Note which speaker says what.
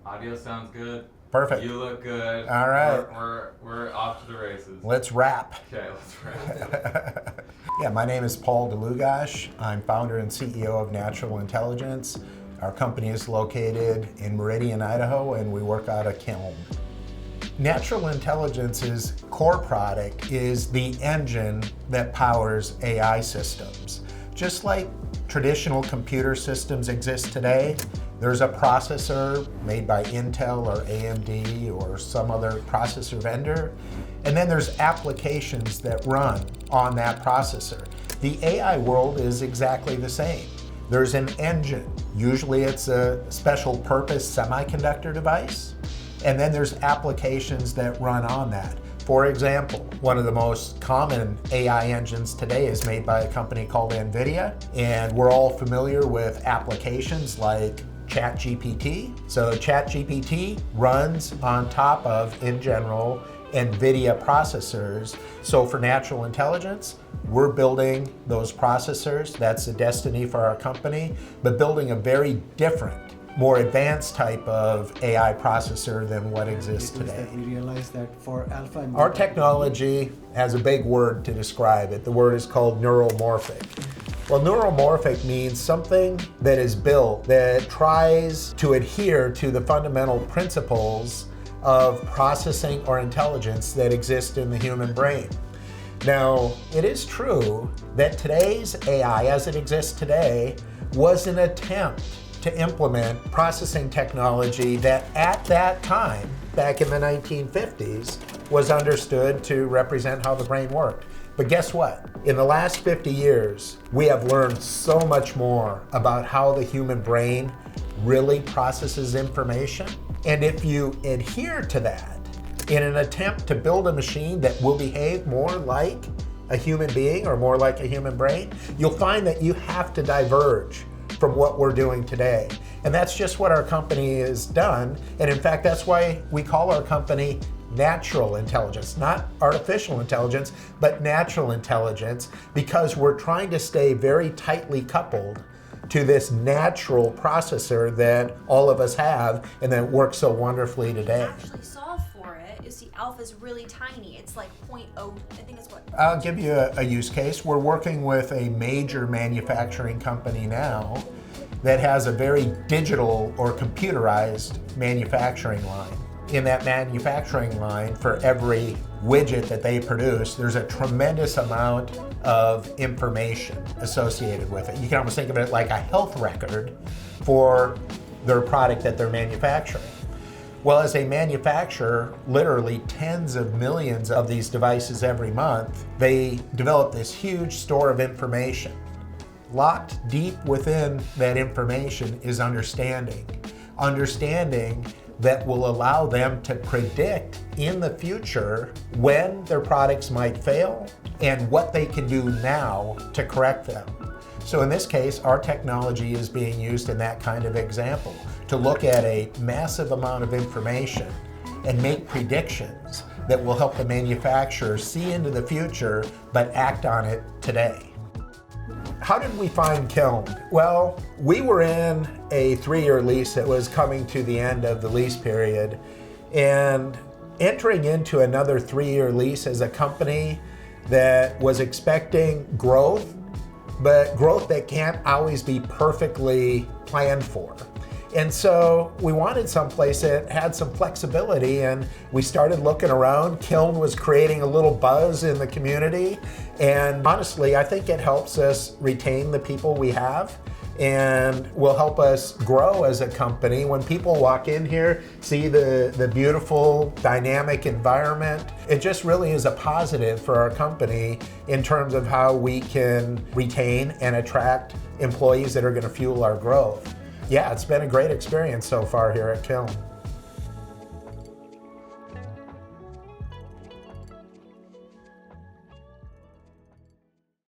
Speaker 1: Audio sounds good.
Speaker 2: Perfect.
Speaker 1: You look good.
Speaker 2: All right.
Speaker 1: We're off to the races.
Speaker 2: Let's wrap.
Speaker 1: Okay, let's wrap.
Speaker 2: Yeah, my name is Paul DeLugash. I'm founder and CEO of Natural Intelligence. Our company is located in Meridian, Idaho, and we work out of Kiln. Natural Intelligence's core product is the engine that powers AI systems. Just like traditional computer systems exist today, there's a processor made by Intel or AMD or some other processor vendor, and then there's applications that run on that processor. The AI world is exactly the same. There's an engine. Usually it's a special purpose semiconductor device, and then there's applications that run on that. For example, one of the most common AI engines today is made by a company called NVIDIA, and we're all familiar with applications like ChatGPT. So ChatGPT runs on top of, in general, NVIDIA processors. So for Natural Intelligence, we're building those processors. That's the destiny for our company, but building a very different, more advanced type of AI processor than what exists today.
Speaker 3: That we realize that for alpha and
Speaker 2: our technology has a big word to describe it. The word is called neuromorphic. Well, neuromorphic means something that is built that tries to adhere to the fundamental principles of processing or intelligence that exist in the human brain. Now, it is true that today's AI, as it exists today, was an attempt to implement processing technology that at that time, back in the 1950s, was understood to represent how the brain worked. But guess what? In the last 50 years, we have learned so much more about how the human brain really processes information. And if you adhere to that in an attempt to build a machine that will behave more like a human being or more like a human brain, you'll find that you have to diverge from what we're doing today. And that's just what our company has done. And in fact, that's why we call our company Natural Intelligence, not artificial intelligence, but natural intelligence, because we're trying to stay very tightly coupled to this natural processor that all of us have and that works so wonderfully today.
Speaker 4: Actually solve for it. You see, alpha is really tiny. It's like 0.0, I think it's what?
Speaker 2: I'll give you a use case. We're working with a major manufacturing company now that has a very digital or computerized manufacturing line. In that manufacturing line, for every widget that they produce, there's a tremendous amount of information associated with it. You can almost think of it like a health record for their product that they're manufacturing. Well, as a manufacturer, literally tens of millions of these devices every month, they develop this huge store of information. Locked deep within that information is understanding. Understanding that will allow them to predict in the future when their products might fail and what they can do now to correct them. So in this case, our technology is being used in that kind of example, to look at a massive amount of information and make predictions that will help the manufacturer see into the future but act on it today. How did we find Kiln? Well, we were in a 3-year lease that was coming to the end of the lease period, and entering into another 3-year lease as a company that was expecting growth, but growth that can't always be perfectly planned for. And so we wanted someplace that had some flexibility, and we started looking around. Kiln was creating a little buzz in the community, and honestly, I think it helps us retain the people we have and will help us grow as a company. When people walk in here, see the beautiful, dynamic environment, it just really is a positive for our company in terms of how we can retain and attract employees that are going to fuel our growth. Yeah, it's been a great experience so far here at Kiln.